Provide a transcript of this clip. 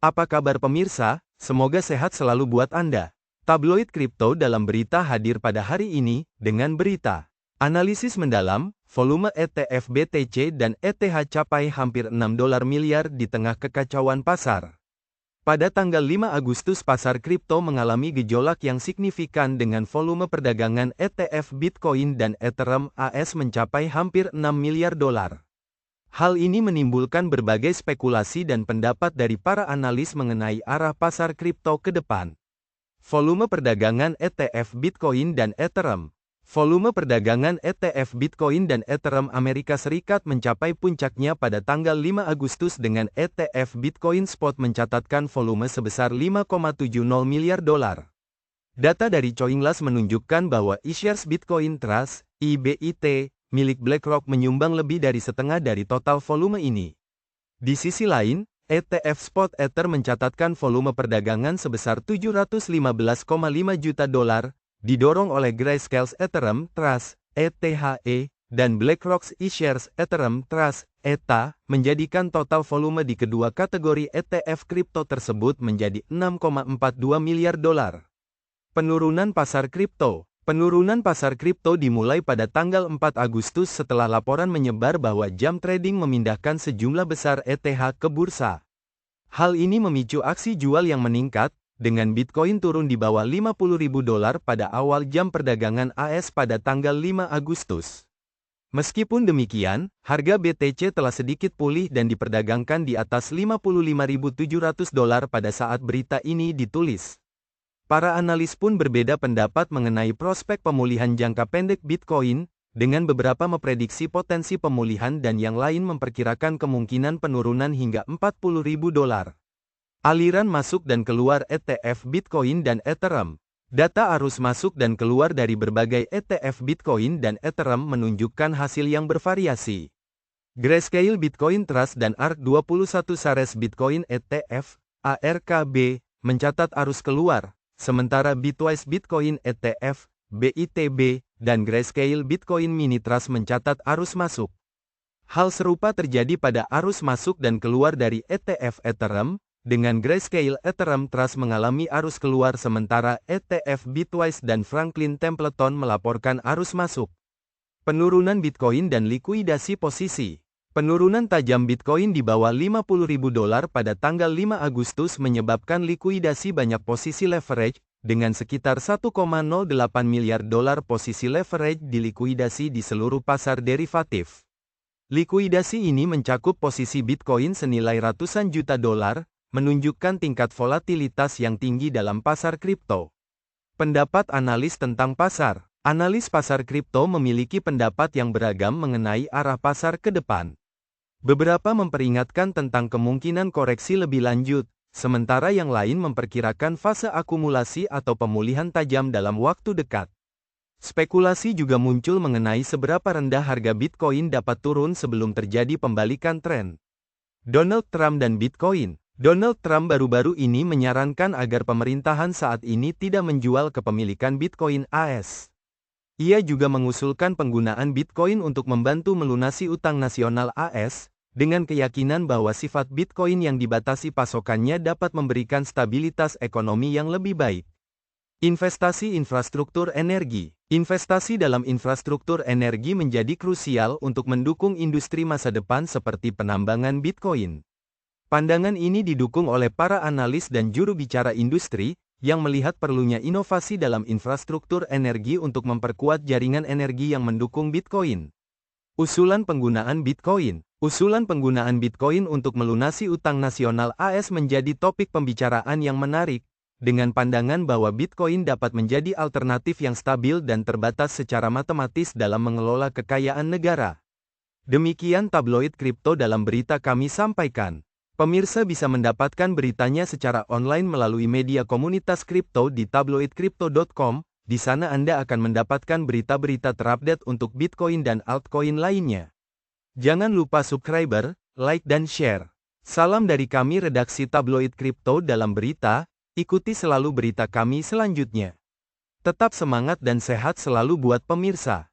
Apa kabar pemirsa? Semoga sehat selalu buat Anda. Tabloid kripto dalam berita hadir pada hari ini, dengan berita. Analisis mendalam, volume ETF BTC dan ETH capai hampir $6 miliar di tengah kekacauan pasar. Pada tanggal 5 Agustus pasar kripto mengalami gejolak yang signifikan dengan volume perdagangan ETF Bitcoin dan Ethereum AS mencapai hampir $6 miliar. Hal ini menimbulkan berbagai spekulasi dan pendapat dari para analis mengenai arah pasar kripto ke depan. Volume perdagangan ETF Bitcoin dan Ethereum. Volume perdagangan ETF Bitcoin dan Ethereum Amerika Serikat mencapai puncaknya pada tanggal 5 Agustus dengan ETF Bitcoin Spot mencatatkan volume sebesar $5,70 miliar. Data dari Coinlist menunjukkan bahwa iShares Bitcoin Trust, IBIT, milik BlackRock menyumbang lebih dari setengah dari total volume ini. Di sisi lain, ETF Spot Ether mencatatkan volume perdagangan sebesar $715,5 juta, didorong oleh Grayscale Ethereum Trust, ETHE, dan BlackRock's iShares Ethereum Trust, ETA, menjadikan total volume di kedua kategori ETF kripto tersebut menjadi $6,42 miliar. Penurunan pasar kripto. Penurunan pasar kripto dimulai pada tanggal 4 Agustus setelah laporan menyebar bahwa jam trading memindahkan sejumlah besar ETH ke bursa. Hal ini memicu aksi jual yang meningkat, dengan Bitcoin turun di bawah $50.000 pada awal jam perdagangan AS pada tanggal 5 Agustus. Meskipun demikian, harga BTC telah sedikit pulih dan diperdagangkan di atas $55.700 pada saat berita ini ditulis. Para analis pun berbeda pendapat mengenai prospek pemulihan jangka pendek Bitcoin, dengan beberapa memprediksi potensi pemulihan dan yang lain memperkirakan kemungkinan penurunan hingga $40.000. Aliran masuk dan keluar ETF Bitcoin dan Ethereum. Data arus masuk dan keluar dari berbagai ETF Bitcoin dan Ethereum menunjukkan hasil yang bervariasi. Grayscale Bitcoin Trust dan ARK21 Shares Bitcoin ETF, ARKB, mencatat arus keluar. Sementara Bitwise Bitcoin ETF, BITB, dan Grayscale Bitcoin Mini Trust mencatat arus masuk. Hal serupa terjadi pada arus masuk dan keluar dari ETF Ethereum, dengan Grayscale Ethereum Trust mengalami arus keluar sementara ETF Bitwise dan Franklin Templeton melaporkan arus masuk. Penurunan Bitcoin dan likuidasi posisi. Penurunan tajam Bitcoin di bawah $50.000 pada tanggal 5 Agustus menyebabkan likuidasi banyak posisi leverage, dengan sekitar $1,08 miliar posisi leverage dilikuidasi di seluruh pasar derivatif. Likuidasi ini mencakup posisi Bitcoin senilai ratusan juta dolar, menunjukkan tingkat volatilitas yang tinggi dalam pasar kripto. Pendapat analis tentang pasar. Analis pasar kripto memiliki pendapat yang beragam mengenai arah pasar ke depan. Beberapa memperingatkan tentang kemungkinan koreksi lebih lanjut, sementara yang lain memperkirakan fase akumulasi atau pemulihan tajam dalam waktu dekat. Spekulasi juga muncul mengenai seberapa rendah harga Bitcoin dapat turun sebelum terjadi pembalikan tren. Donald Trump dan Bitcoin. Donald Trump baru-baru ini menyarankan agar pemerintahan saat ini tidak menjual kepemilikan Bitcoin AS. Ia juga mengusulkan penggunaan Bitcoin untuk membantu melunasi utang nasional AS, dengan keyakinan bahwa sifat Bitcoin yang dibatasi pasokannya dapat memberikan stabilitas ekonomi yang lebih baik. Investasi infrastruktur energi. Investasi dalam infrastruktur energi menjadi krusial untuk mendukung industri masa depan seperti penambangan Bitcoin. Pandangan ini didukung oleh para analis dan juru bicara industri, yang melihat perlunya inovasi dalam infrastruktur energi untuk memperkuat jaringan energi yang mendukung Bitcoin. Usulan penggunaan Bitcoin. Usulan penggunaan Bitcoin untuk melunasi utang nasional AS menjadi topik pembicaraan yang menarik, dengan pandangan bahwa Bitcoin dapat menjadi alternatif yang stabil dan terbatas secara matematis dalam mengelola kekayaan negara. Demikian tabloid kripto dalam berita kami sampaikan. Pemirsa bisa mendapatkan beritanya secara online melalui media komunitas kripto di tabloidcrypto.com. Di sana Anda akan mendapatkan berita-berita terupdate untuk Bitcoin dan altcoin lainnya. Jangan lupa subscribe, like dan share. Salam dari kami redaksi tabloid kripto dalam berita, ikuti selalu berita kami selanjutnya. Tetap semangat dan sehat selalu buat pemirsa.